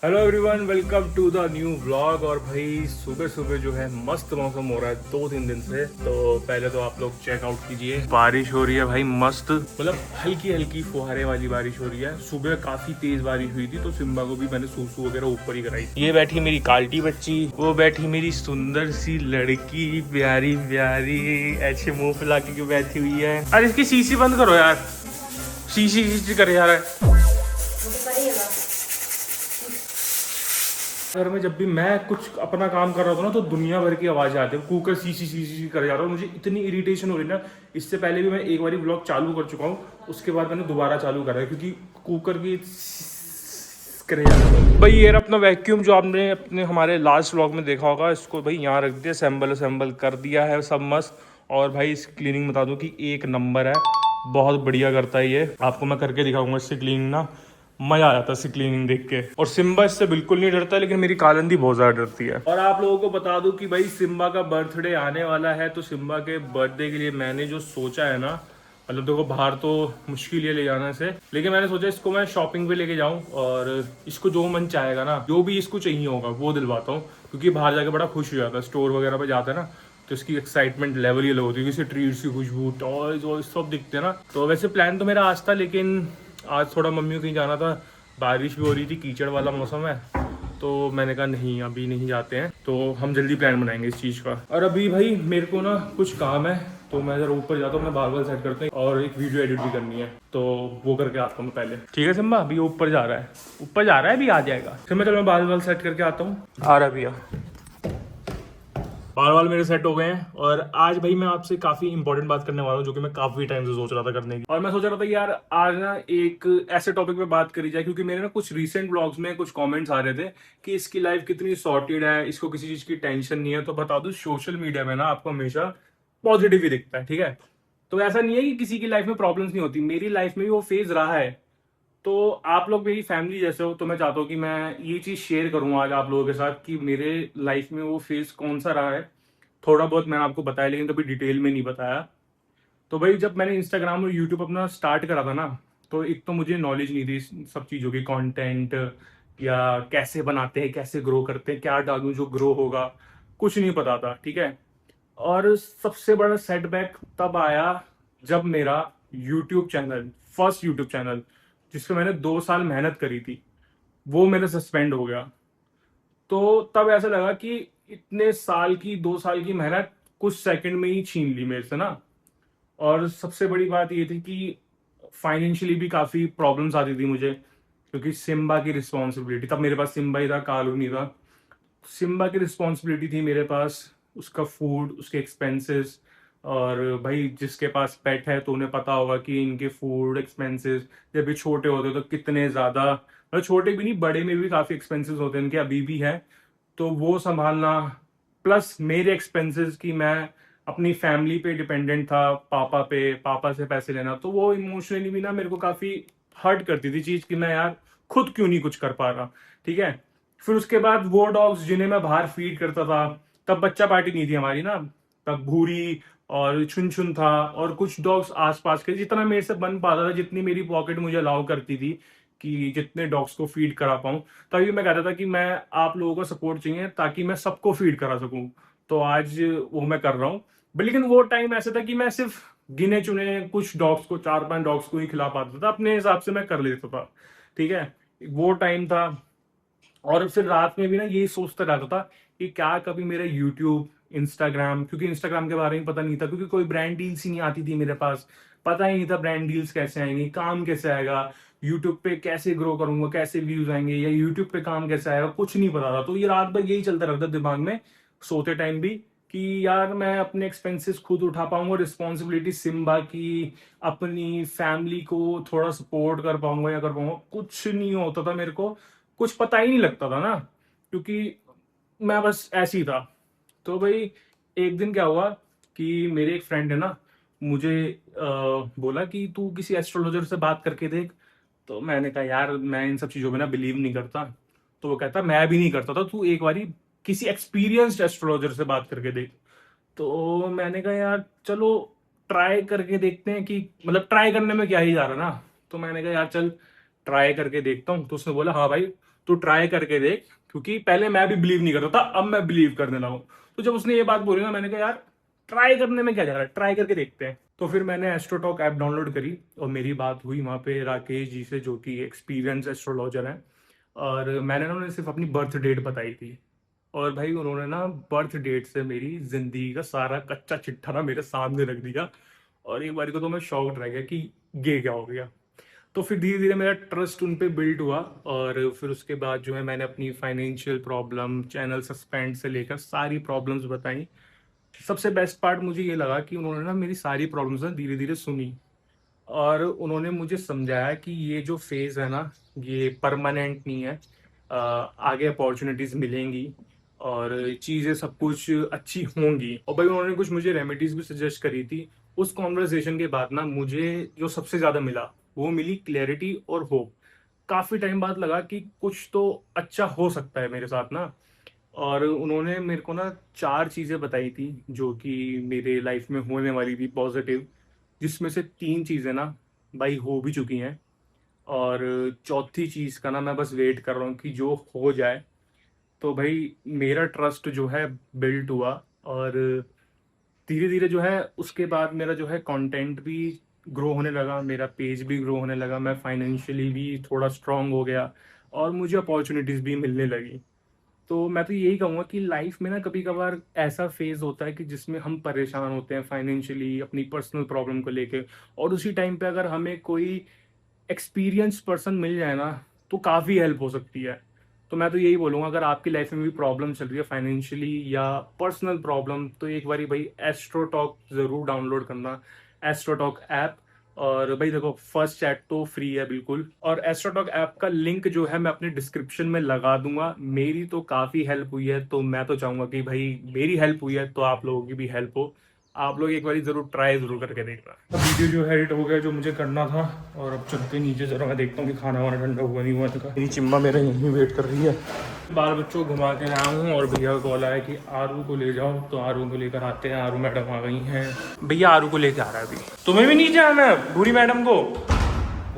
Hello everyone, welcome to the new vlog. और भाई सुबह सुबह जो है मस्त मौसम हो रहा है 2-3 दिन से। तो पहले तो आप लोग चेकआउट कीजिए, बारिश हो रही है भाई मस्त, मतलब हल्की हल्की फुहारे वाली बारिश हो रही है। सुबह काफी तेज बारिश हुई थी तो सिम्बा को भी मैंने सूसू वगैरह ऊपर ही कराई। ये बैठी मेरी काल्टी बच्ची, वो बैठी मेरी सुंदर सी लड़की, प्यारी प्यारी ऐसे मुंह फुला के बैठी हुई है। अरे इसकी शीशी बंद करो यार, शीशी शीशी करे यार। घर में जब भी मैं कुछ अपना काम कर रहा था ना तो दुनिया भर की आवाज़ आती है। कुकर सी सी सी सी कर जा रहा हूँ, मुझे इतनी इरिटेशन हो रही है ना। इससे पहले भी मैं एक बार ब्लॉग चालू कर चुका हूँ, उसके बाद मैंने दोबारा चालू करा है क्योंकि कुकर की करे जा रहा है। भाई ये अपना वैक्यूम जो आपने अपने हमारे लास्ट व्लॉग में देखा होगा, इसको भाई यहाँ रख दिया, असेंबल असेंबल कर दिया है सब मस्त। और भाई इस क्लीनिंग बता दूँ कि एक नंबर है, बहुत बढ़िया करता है ये। आपको मैं करके दिखाऊंगा इससे क्लीनिंग ना, मजा आ जाता है इसकी क्लीनिंग देख के। और सिम्बा इससे बिल्कुल नहीं डरता, लेकिन मेरी कालंदी बहुत ज्यादा डरती है। और आप लोगों को बता दूं कि भाई सिम्बा का बर्थडे आने वाला है, तो सिम्बा के बर्थडे के लिए मैंने जो सोचा है ना, मतलब देखो बाहर तो मुश्किल है ले जाने से, लेकिन मैंने सोचा इसको मैं शॉपिंग पे लेके जाऊं और इसको जो मन चाहेगा ना, जो भी इसको चाहिए होगा वो दिलवाता हूँ। क्योंकि बाहर जाके बड़ा खुश हो जाता है, स्टोर वगैरह पे जाता है ना, तो इसकी एक्साइटमेंट लेवल ही अलग होती है। जैसे ट्रीट्स की खुशबू, टॉयज और सब दिखते हैं ना। तो वैसे प्लान तो मेरा आज था, लेकिन आज थोड़ा मम्मी को कहीं जाना था, बारिश भी हो रही थी, कीचड़ वाला मौसम है, तो मैंने कहा नहीं अभी नहीं जाते हैं, तो हम जल्दी प्लान बनाएंगे इस चीज़ का। और अभी भाई मेरे को ना कुछ काम है, तो मैं जरा ऊपर जाता हूँ, मैं बाल सेट करते हैं और एक वीडियो एडिट भी करनी है, तो वो करके आता हूँ मैं पहले। ठीक है सिम्बा, अभी ऊपर जा रहा है, ऊपर जा रहा है, अभी आ जाएगा। फिर मैं चलो बाल सेट करके आता हूँ। आ रहा भैया, बाल वाल मेरे सेट हो गए हैं। और आज भाई मैं आपसे काफी इंपॉर्टेंट बात करने वाला हूँ, जो कि मैं काफी टाइम से सोच रहा था करने की। और मैं सोच रहा था कि यार आज ना एक ऐसे टॉपिक पे बात करी जाए, क्योंकि मेरे ना कुछ रीसेंट ब्लॉग्स में कुछ कमेंट्स आ रहे थे कि इसकी लाइफ कितनी सॉर्टेड है, इसको किसी चीज की टेंशन नहीं है। तो बता दूं, सोशल मीडिया में ना आपको हमेशा पॉजिटिव ही दिखता है, ठीक है। तो ऐसा नहीं है कि किसी की लाइफ में प्रॉब्लम्स नहीं होती, मेरी लाइफ में भी वो फेज रहा है। तो आप लोग मेरी फैमिली जैसे हो, तो मैं चाहता हूँ कि मैं ये चीज़ शेयर करूँ आज आप लोगों के साथ कि मेरे लाइफ में वो फेज कौन सा रहा है। थोड़ा बहुत मैंने आपको बताया, लेकिन कभी डिटेल में नहीं बताया। तो भाई जब मैंने इंस्टाग्राम और यूट्यूब अपना स्टार्ट करा था ना, तो एक तो मुझे नॉलेज नहीं थी इस सब चीज़ों की, कंटेंट या कैसे बनाते हैं, कैसे ग्रो करते हैं, क्या डालूं जो ग्रो होगा, कुछ नहीं पता था, ठीक है। और सबसे बड़ा सेटबैक तब आया जब मेरा YouTube channel, first YouTube channel जिस पे मैंने 2 साल मेहनत करी थी, वो मेरा सस्पेंड हो गया। तो तब ऐसा लगा कि इतने साल की, 2 साल की मेहनत कुछ सेकंड में ही छीन ली मेरे से ना। और सबसे बड़ी बात ये थी कि फाइनेंशियली भी काफी प्रॉब्लम्स आती थी मुझे, क्योंकि सिम्बा की रिस्पॉन्सिबिलिटी, तब मेरे पास सिम्बा ही था, कालू नहीं था। सिम्बा की रिस्पॉन्सिबिलिटी थी मेरे पास, उसका फूड, उसके एक्सपेंसेस। और भाई जिसके पास पेट है तो उन्हें पता होगा कि इनके फूड एक्सपेंसेस जब भी छोटे होते तो कितने ज़्यादा, मतलब छोटे भी नहीं बड़े में भी काफ़ी एक्सपेंसेस होते हैं, इनके अभी भी है। तो वो संभालना, प्लस मेरे एक्सपेंसेस की मैं अपनी फैमिली पे डिपेंडेंट था, पापा पे, पापा से पैसे लेना, तो वो इमोशनली भी ना मेरे को काफ़ी हर्ट करती थी चीज़ कि मैं यार खुद क्यों नहीं कुछ कर पा रहा, ठीक है। फिर उसके बाद वो डॉग्स जिन्हें मैं बाहर फीड करता था, तब बच्चा पार्टी नहीं थी हमारी ना, तब भूरी और छुन छुन था और कुछ डॉग्स आसपास के, जितना मेरे से बन पाता था, जितनी मेरी पॉकेट मुझे अलाउ करती थी कि जितने डॉग्स को फीड करा पाऊँ। तभी मैं कहता था कि मैं, आप लोगों का सपोर्ट चाहिए ताकि मैं सबको फीड करा सकूं। तो आज वो मैं कर रहा हूँ। लेकिन वो टाइम ऐसा था कि मैं सिर्फ गिने चुने कुछ डॉग्स को, 4-5 डॉग्स को ही खिला पाता था, अपने हिसाब से मैं कर लेता था, ठीक है। वो टाइम था। और फिर रात में भी ना यही सोचता रहता था कि क्या कभी मेरा यूट्यूब, इंस्टाग्राम, क्योंकि इंस्टाग्राम के बारे में पता नहीं था, क्योंकि कोई ब्रांड डील्स ही नहीं आती थी मेरे पास, पता ही नहीं था ब्रांड डील्स कैसे आएंगी, काम कैसे आएगा, यूट्यूब पे कैसे ग्रो करूंगा, कैसे व्यूज आएंगे, या यूट्यूब पे काम कैसे आएगा, कुछ नहीं पता था। तो ये रात भर यही चलता रहता दिमाग में, सोते टाइम भी, कि यार मैं अपने एक्सपेंसेस खुद उठा पाऊंगा, रिस्पॉन्सिबिलिटी सिम्बा की, अपनी फैमिली को थोड़ा सपोर्ट कर पाऊंगा या कर पाऊंगा, कुछ नहीं होता था मेरे को, कुछ पता ही नहीं लगता था ना, क्योंकि मैं बस ऐसे ही था। तो भाई एक दिन क्या हुआ कि मेरे एक फ्रेंड है ना, मुझे बोला कि तू किसी एस्ट्रोलॉजर से बात करके देख। तो मैंने कहा यार मैं इन सब चीज़ों में ना बिलीव नहीं करता। तो वो कहता मैं भी नहीं करता था, तू एक बारी किसी एक्सपीरियंस्ड एस्ट्रोलॉजर से बात करके देख। तो मैंने कहा यार चलो ट्राई करके देखते हैं, कि मतलब ट्राई करने में क्या ही जा रहा ना। तो मैंने कहा यार चल ट्राई करके देखता हूँ। तो उसने बोला हाँ भाई, तो ट्राई करके देख, क्योंकि पहले मैं भी बिलीव नहीं करता था, अब मैं बिलीव करने लगा हूँ। तो जब उसने ये बात बोली ना, मैंने कहा यार ट्राई करने में क्या जा रहा है, ट्राई करके देखते हैं। तो फिर मैंने एस्ट्रोटॉक ऐप डाउनलोड करी और मेरी बात हुई वहाँ पे राकेश जी से, जो कि एक्सपीरियंस एस्ट्रोलॉजर हैं। और मैंने ना उन्हें सिर्फ अपनी बर्थ डेट बताई थी, और भाई उन्होंने ना बर्थ डेट से मेरी जिंदगी का सारा कच्चा चिट्ठा ना मेरे सामने रख दिया। और एक बार को तो मैं शॉक्ड रह गया कि ये क्या हो गया। तो फिर धीरे धीरे मेरा ट्रस्ट उन पे बिल्ड हुआ, और फिर उसके बाद जो है मैंने अपनी फाइनेंशियल प्रॉब्लम, चैनल सस्पेंड से लेकर सारी प्रॉब्लम्स बताई। सबसे बेस्ट पार्ट मुझे ये लगा कि उन्होंने ना मेरी सारी प्रॉब्लम्स ना धीरे धीरे सुनी, और उन्होंने मुझे समझाया कि ये जो फेज़ है ना, ये परमानेंट नहीं है। आगे अपॉर्चुनिटीज़ मिलेंगी और चीज़ें सब कुछ अच्छी होंगी। और भाई उन्होंने कुछ मुझे रेमेडीज़ भी सजेस्ट करी थी। उस कॉन्वर्सेशन के बाद ना मुझे जो सबसे ज़्यादा मिला वो मिली क्लैरिटी और होप। काफ़ी टाइम बाद लगा कि कुछ तो अच्छा हो सकता है मेरे साथ ना। और उन्होंने मेरे को ना 4 चीज़ें बताई थी जो कि मेरे लाइफ में होने वाली थी पॉजिटिव, जिसमें से 3 चीज़ें ना भाई हो भी चुकी हैं, और चौथी चीज़ का ना मैं बस वेट कर रहा हूँ कि जो हो जाए। तो भाई मेरा ट्रस्ट जो है बिल्ट हुआ, और धीरे धीरे जो है उसके बाद मेरा जो है कंटेंट भी ग्रो होने लगा, मेरा पेज भी ग्रो होने लगा, मैं फाइनेंशियली भी थोड़ा स्ट्रांग हो गया, और मुझे अपॉर्चुनिटीज़ भी मिलने लगी। तो मैं तो यही कहूँगा कि लाइफ में ना कभी कभार ऐसा फेज होता है कि जिसमें हम परेशान होते हैं फाइनेंशियली, अपनी पर्सनल प्रॉब्लम को लेके, और उसी टाइम पे अगर हमें कोई एक्सपीरियंस पर्सन मिल जाए ना, तो काफ़ी हेल्प हो सकती है। तो मैं तो यही बोलूँगा, अगर आपकी लाइफ में भी प्रॉब्लम चल रही है फाइनेंशियली या पर्सनल प्रॉब्लम, तो एक बारी भाई एस्ट्रोटॉक ज़रूर डाउनलोड करना, एस्ट्रोटॉक ऐप। और भाई देखो, फर्स्ट चैट तो फ्री है बिल्कुल, और एस्ट्रोटॉक ऐप का लिंक जो है मैं अपने डिस्क्रिप्शन में लगा दूंगा। मेरी तो काफ़ी हेल्प हुई है, तो मैं तो चाहूँगा कि भाई मेरी हेल्प हुई है तो आप लोगों की भी हेल्प हो। आप लोग एक बार ज़रूर ट्राई ज़रूर करके देखना। अब वीडियो जो है एडिट हो गया जो मुझे करना था, और अब चलते नीचे ज़रा मैं देखता हूँ कि खाना वाना ठंडा हुआ नहीं हुआ इनका। मेरी चिम्मा मेरे यहीं वेट कर रही है। बाल बच्चों को घुमा के लाया हूँ, और भैया का कॉल आया कि आरू को ले जाओ, तो आरू को लेकर आते हैं। आरू मैडम आ गई हैं, भैया आरू को लेकर आ रहा है अभी। तुम्हें भी नीचे आना है भूरी मैडम को।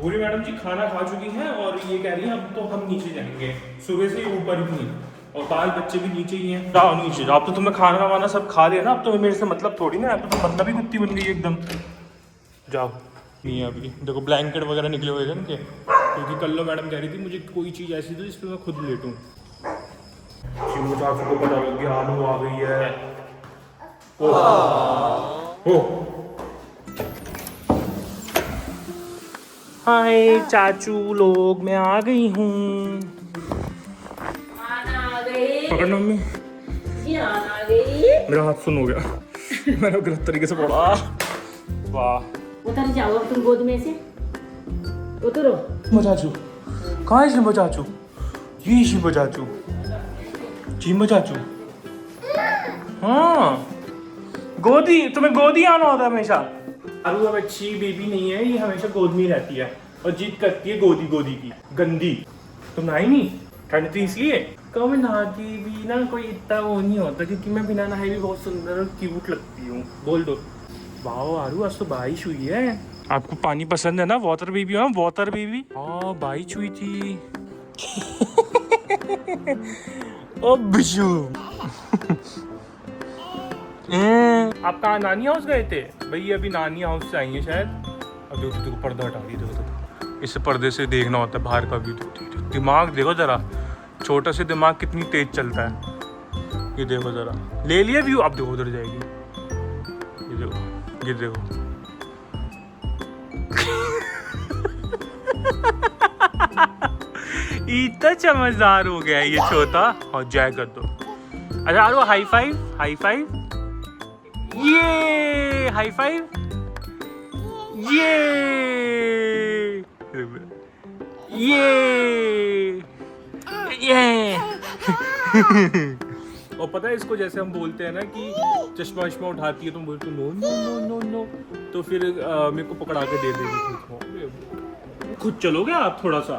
भूरी मैडम जी खाना खा चुकी हैं, और ये कह रही हैं अब तो हम नीचे जाएंगे, सुबह से ही ऊपर ही थी, और बाल बच्चे भी नीचे ही हैं। जाओ नीचे जाओ, अब तो तुम्हें खाना वाना सब खा लिया ना, अब तो मेरे से मतलब थोड़ी ना, अब तो मतलब ही कुत्ती बन गई एकदम। जाओ। नहीं है अभी, देखो ब्लैंकेट वगैरह निकले हुए थे उनके, क्योंकि कल लो मैडम कह रही थी मुझे कोई चीज़ ऐसी थी जिस पर मैं खुद लेटूँ। शिमू चाचू को पता लग गया आलू आ गई है। ओ हाय चाचू लोग, मैं आ गई हूँ। पकड़ना मम्मी, मेरा हाथ सुन हो गया। मैंने गलत तरीके से पड़ा। वाह, उतर जाओ अब तुम गोद में से, उतरो। चाचू कहाँ है? शिम्बो चाचू, ये शिम्बो चाचू, शिम्बो चाचू। हाँ गोदी, तुम्हें गोदी आना होता है हमेशा। आरू अब अच्छी बेबी नहीं है, ये हमेशा गोद में ही रहती है और जिद करती है गोदी गोदी की। गंदी, तुम नहाई नहीं? ठंड थी इसलिए। कब मैं नहाती भी ना कोई इतना वो नहीं होता, क्योंकि मैं बिना नहाए भी बहुत सुंदर और क्यूट लगती हूँ। बोल दो वाह आरू, आज तो बारिश हुई है। आपको पानी पसंद है ना? Water baby. हाँ वाटर बेबी, हाँ बारिश हुई थी। ओ बिशु। आप कहाँ नानी हाउस गए थे? भैया अभी नानी हाउस से आई है शायद। अब देखो देखो पर्दा हटा दी, देखो इस पर्दे से देखना होता है बाहर का भी। दिमाग देखो जरा, छोटा से दिमाग कितनी तेज चलता है। ये देखो जरा, ले लिया व्यू। अब देखो उधर जाएगी, ये देखो, ये देखो। इतना समझदार हो गया ये छोटा। और जय कर दो। अच्छा आरो हाई फाइव, हाई फाइव, ये हाई फाइव, ये ये और पता है इसको जैसे हम बोलते हैं ना कि चश्मा वश्मा उठाती है, तुम बोलते हो no no no no no, तो फिर मेरे को पकड़ा के दे देगी। खुद चलोगे आप थोड़ा सा?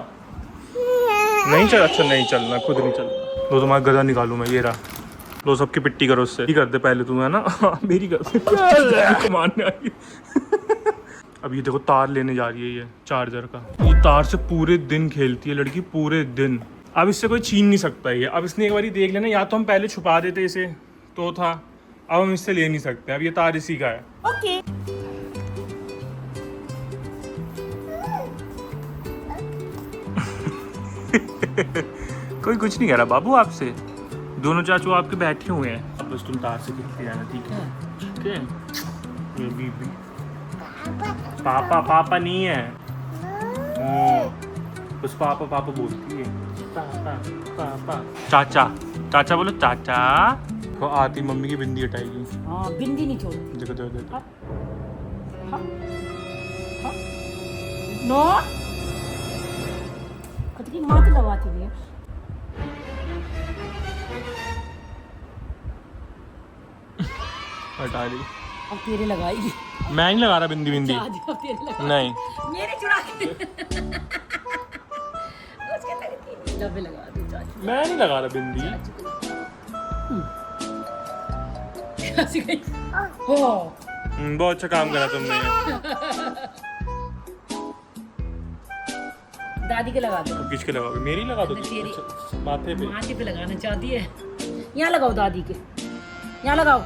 नहीं चल, अच्छा नहीं चलना, खुद नहीं चलना। तो तुम्हारा गधा निकालूं मैं, ये रहा। लो सबकी पिट्टी करो उससे। ही करते पहले तुम्हें ना। मेरी कर मारने आई। अब ये देखो तार लेने जा रही है, ये चार्जर का। ये तार से पूरे दिन खेलती है लड़की, पूरे दिन। अब इससे कोई छीन नहीं सकता ये। अब इसने एक बार देख लेना, या तो हम पहले छुपा देते इसे तो था, अब हम इससे ले नहीं सकते। अब ये तार इसी का है। ओके। कोई कुछ नहीं कह रहा बाबू आपसे, दोनों चाचू आपके बैठे हुए हैं। अब बस तुम तार से खींचते जाना, ठीक है? ठीक है। ये भी पापा पापा नहीं है, बस पापा पापा बोलती है। पापा पापा चाचा चाचा बोलो चाचा। वो आती मम्मी की बिंदी हटाएगी। हाँ बिंदी नहीं छोड़। देखो देखो देखो। नो कतरी माँ तो लगाती है। हटा ली। अब तेरे लगाएगी। मैं नहीं लगा रहा बिंदी बिंदी। आज अब तेरे लगा। नहीं मेरे चुरा के उसके लगती डब्बे लगा दो चाचू। मैं नहीं लगा रहा बिंदी। कैसी गई? हो बहुत अच्छा काम करा तुमने। दादी के लगा दो। किसके लगाओगे? मेरी लगा दो। तेरी। अच्छा, माथे पे। माथे पे लगाना चाहती है। यहाँ लगाओ दादी के, यहाँ लगाओ।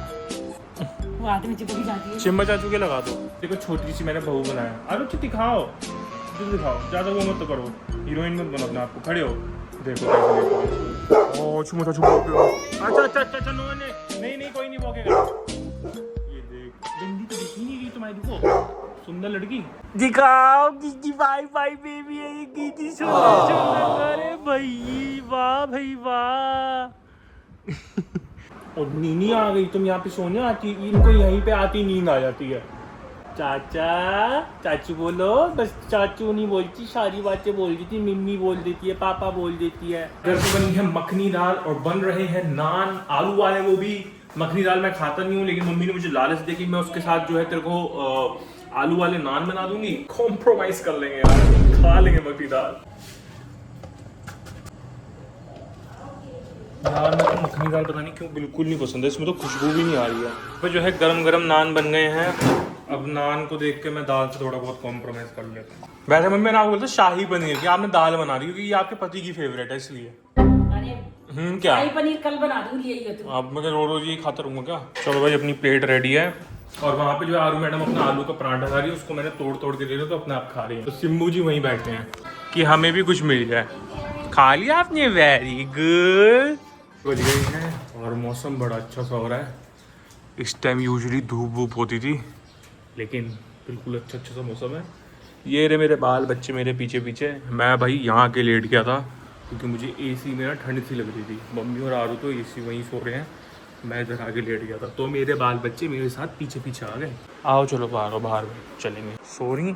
वो हाथ में चिपक जाती है। चिम्मा चाचू के लगा दो। देखो छोटी सी मैंने बहू बनाया। अरे अच्छा दिखाओ, जल्दी दिखाओ, ज्यादा वो मत करो, हीरोइन मत बनो अपने आपको। खड़े हो, देखो कैसे देखो। ओ चिम्मा चाचू भौंकेगा। अच्छा अच्छा अच्छा अच्छा, नहीं नहीं कोई नहीं भौंकेगा। ये देख, बिंदी तो दिख ही नहीं रही तुम्हारी। देखो सुंदर लड़की दिखाओ। कीकी बाय बाय बेबी है ये। कीकी सुंदर सुंदर। अरे भाई वाह भाई वाह। और नीनी आ गई, तुम यहाँ पे सोने आती, इनको यहीं पे आती नींद आ जाती है। चाचा चाचू बोलो। बस चाचू नहीं बोलती, सारी बातें बोल देती है। मम्मी बोल देती है, पापा बोल देती है। घर पे बनी है मखनी दाल और बन रहे हैं नान, आलू वाले। वो भी मखनी दाल मैं खाता नहीं हूँ, लेकिन मम्मी ने मुझे लालच दी कि मैं उसके साथ जो है तेरे को आलू वाले नान बना दूंगी। कॉम्प्रोमाइज कर लेंगे यार, खा लेंगे मखनी दाल। यार मेरे को मखनी दाल पता नहीं क्यों बिल्कुल नहीं पसंद है, इसमें तो खुशबू भी नहीं आ रही है। तो जो है गरम गरम नान बन गए हैं। अब नान को देख के मैं दाल से थोड़ा बहुत कॉम्प्रोमाइज कर लेता हूँ। वैसे मम्मी ने आपको बोलते शाही पनीर की, आपने दाल बना दी क्योंकि ये आपके पति की फेवरेट है इसलिए। अरे क्या शाही पनीर कल बना दूंगी, यही है तू। आप मैं रोज ये खाता रहूंगा क्या? चलो भाई अपनी प्लेट रेडी है। और वहाँ पे जो है आरू मैडम अपना आलू का पराठा खा रही है, उसको मैंने तोड़ तोड़ के दे दिया तो अपने आप खा रही है। तो सिम्बू जी वहीं बैठे हैं कि हमें भी कुछ मिल जाए। खा लिया आपने? Very good. बज गई है और मौसम बड़ा अच्छा सा हो रहा है। इस टाइम यूजुअली धूप वूप होती थी, लेकिन बिल्कुल अच्छा सा मौसम है। ये रहे मेरे बाल बच्चे मेरे पीछे पीछे। मैं भाई यहाँ के लेट गया था क्योंकि मुझे एसी में ना ठंड सी लग रही थी। मम्मी और आरू तो एसी वहीं सो रहे हैं, मैं इधर आगे लेट गया था। तो मेरे बाल बच्चे मेरे साथ पीछे पीछे आ गए। आओ चलो बाहर चलेंगे। सो रही हैं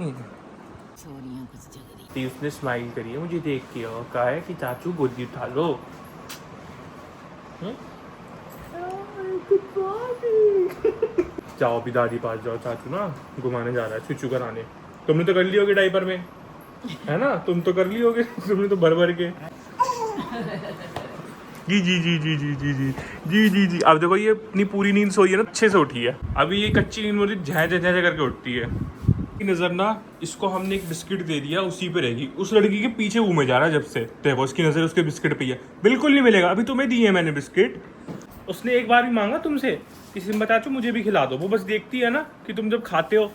उसने स्माइल करी है मुझे देख के और कहा है कि चाचू गोदी उठा लो। जाओ अभी दादी पास जाओ, चाचू ना घुमाने जा रहा है चुचू कराने। तुमने तो कर ली होगी डायपर में, है ना? तुम तो कर ली होगी, तुमने तो भर भर के। जी जी जी जी जी जी जी जी जी जी। अब देखो ये अपनी पूरी नींद सोई है ना, अच्छे से उठी है। अभी ये कच्ची नींद मुझे झै झै झै करके उठती है। नजर ना, इसको हमने एक बिस्किट दे दिया, उसी पे रहेगी। उस लड़की के पीछे घूमे जा रहा है जब से। देखो उसकी नजर उसके बिस्किट पे है। बिल्कुल नहीं मिलेगा। अभी तुम्हें दिए मैंने बिस्किट, उसने एक बार भी मांगा तुमसे कि सिम्बा चाचू मुझे भी खिला दो। वो बस देखती है ना कि तुम जब खाते हो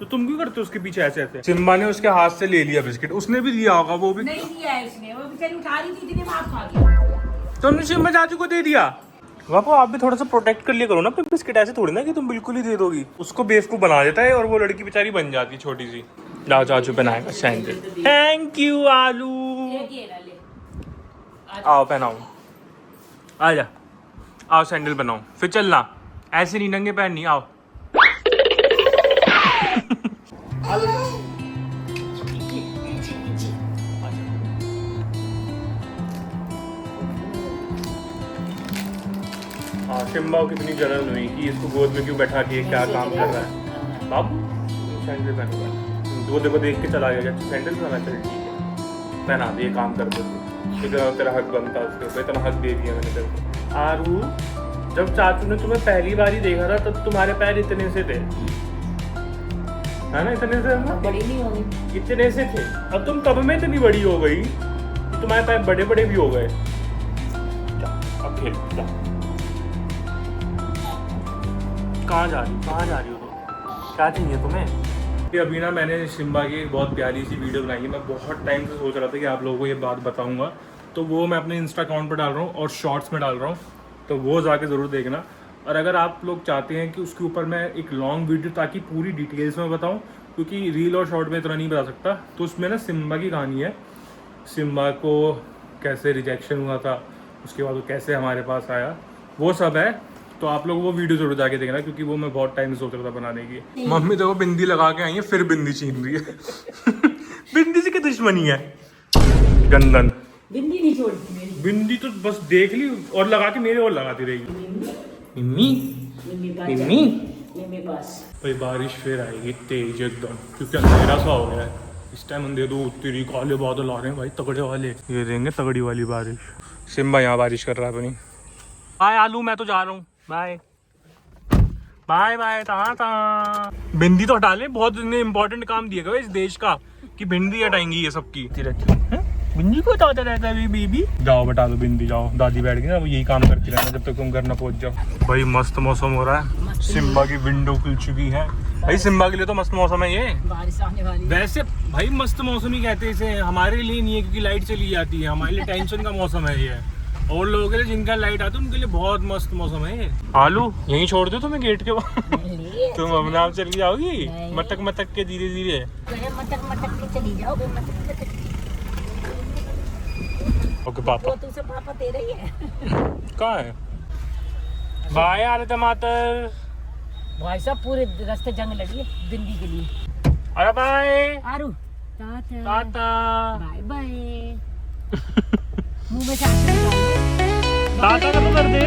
तो तुम क्यों करते हो उसके पीछे ऐसे ऐसे। सिम्बा ने उसके हाथ से ले लिया बिस्किट, उसने भी दिया होगा। वो भी नहीं दिया है उसने, वो बेचारी उठा रही थी, इतने बात खा गया। तुमने सिम्बा चाचू को दे दिया। बापू आप भी थोड़ा सा प्रोटेक्ट कर लिया करो ना अपने बिस्किट। ऐसे थोड़ी ना कि तुम बिल्कुल ही दे दोगी। उसको बेवकूफ बना देता है और वो लड़की बेचारी बन जाती है छोटी सी। लाओ चाचू पहनाएगा सैंडल। थैंक यू आलू। आओ पहनाओ, आ जा। आओ सैंडल बनाओ, फिर चलना। ऐसे नहीं नंगे पैर नहीं। आओ हाँ सिम्बा को कितनी जलन हुई कि इसको गोद में क्यों बैठा के क्या काम कर रहा है। बाबू सैंडल पहनूंगा। वो देखो देख के चला गया, सैंडल पहना। चल ठीक है पहना दे, काम कर दे। इतना तेरा हक बनता है उसके ऊपर, इतना हक दे दिया मैंने तेरे को। आरू जब चाचू ने तुम्हें पहली बार ही देखा था तब तुम्हारे पैर इतने से थे, है ना? इतने से ना, बड़ी नहीं होगी। इतने से थे। अब तुम तब में इतनी बड़ी हो गई, तुम्हारे पैर बड़े बड़े भी हो गए। जाओ अब खेल जाओ। कहाँ जा रही हो तुम? क्या चाहिए तुम्हें? अभी ना मैंने सिम्बा की एक बहुत प्यारी सी वीडियो बनाई है। मैं बहुत टाइम से सोच रहा था कि आप लोगों को ये बात बताऊंगा, तो वो मैं अपने इंस्टा अकाउंट पर डाल रहा हूँ और शॉर्ट्स में डाल रहा हूँ, तो वो जाके ज़रूर देखना। और अगर आप लोग चाहते हैं कि उसके ऊपर मैं एक लॉन्ग वीडियो ताकि पूरी डिटेल्स में बताऊँ, क्योंकि रील और शॉर्ट में इतना नहीं बता सकता, तो उसमें ना सिम्बा की कहानी है। सिम्बा को कैसे रिजेक्शन हुआ था, उसके बाद वो कैसे हमारे पास आया, वो सब है। तो आप लोग वो वीडियो जरूर जाके देखना, क्योंकि वो मैं बहुत टाइम से सोच रहा था बनाने की। मम्मी देखो बिंदी लगा के आई है, फिर बिंदी छीन रही है। बिंदी से क्या दुश्मनी है? गंदन बिंदी नहीं छोड़ती मेरी। बिंदी तो बस देख ली और लगा के मेरे और लगाती रहेगी। मिम्मी मिम्मी पास भाई बारिश फिर आएगी तेज एकदम, क्योंकि अंधेरा सा हो गया है। इस टाइम अंधेरा तेरी काले बादल आ रहे हैं भाई, तगड़े वाले। ये देंगे तगड़ी वाली बारिश। सिम्बा यहाँ बारिश कर रहा है अपनी। बाय आलू, मैं तो जा रहा हूँ। Bye bye bye. बिंदी तो हटा ले, बहुत इंपॉर्टेंट काम दिया गया इस देश का कि बिंदी हटाएंगी ये सबकी। बिंदी को हटाता रहता है बीबी। जाओ बता दो बिंदी, जाओ। दादी बैठ गई ना, वो यही काम करती रहना जब तक तुम घर ना पहुंच जाओ। भाई मस्त मौसम हो रहा है, सिम्बा की विंडो खुल चुकी है। भाई सिम्बा के लिए तो मस्त मौसम है ये, बारिश आने वाली। वैसे भाई मस्त मौसम ही कहते हैं इसे, हमारे लिए नहीं है क्योंकि लाइट चली जाती है, हमारे लिए टेंशन का मौसम है ये। और लोगों के लिए जिनका लाइट आती है उनके लिए बहुत मस्त मौसम है ये। आलू यहीं छोड़ दो तुम्हें गेट के बाहर। तुम अपने आप चली जाओगी मटक मटक के धीरे धीरे। मटक मटक के चली जाओ। ओके पापा। वो तुझसे पापा तेरा ही है। कहाँ है? बाय आरती टमाटर। भाई साहब पूरे रास्ते जंग लगी है बिंदी के लिए। अरे बाय आरू टाटा टाटा बाय बाय। मुंह में से आंसू निकाल दे। टाटा का तो कर दे।